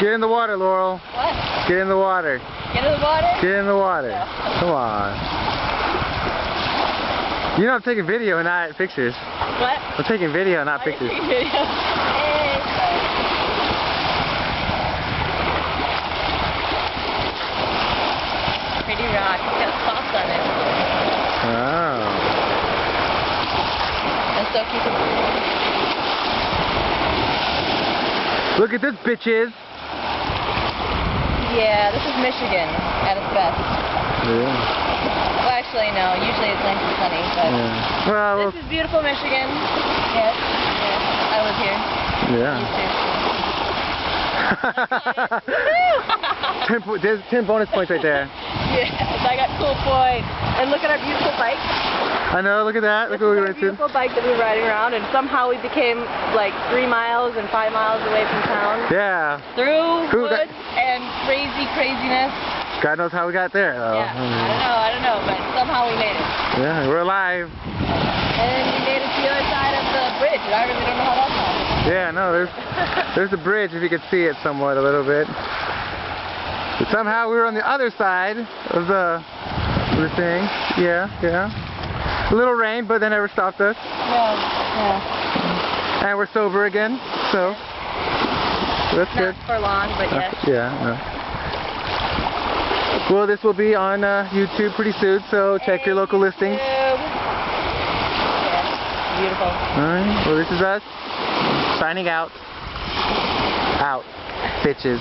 Get in the water, Laurel. What? Get in the water. Get in the water? Get in the water. No. Come on. You know I'm taking video, not pictures. What? I'm taking video, not pictures. Taking video? Hey. Pretty rock. It's got salt on it. Oh. And so keep it. Look at this, bitches. Yeah, this is Michigan at its best. Yeah. Well, actually, no. Usually it's nice and sunny, but Yeah. Well, this is beautiful Michigan. Yes. Yes. I live here. yeah. Used to. There's 10 bonus points right there. Yes, I got cool points. And look at our beautiful bike. I know, look at that. Look This what we is our went to. beautiful bike that we were riding around, and somehow we became like 3 miles and 5 miles away from town. Yeah. Through Who got- woods and craziness. God knows how we got there, though. Yeah, I don't know, but somehow we made it. Yeah, we're alive. And we made it to the other side of the bridge, and I really don't know how that happened. Yeah, no, there's a bridge if you could see it somewhat a little bit. But somehow we were on the other side of the thing. Yeah, yeah. A little rain, but that never stopped us. Yeah. And we're sober again, so that's good. Not for long, but yes. Yeah, no. Well, this will be on YouTube pretty soon, so check your local listings. Yeah, beautiful. Alright, well this is us signing out. Out, bitches.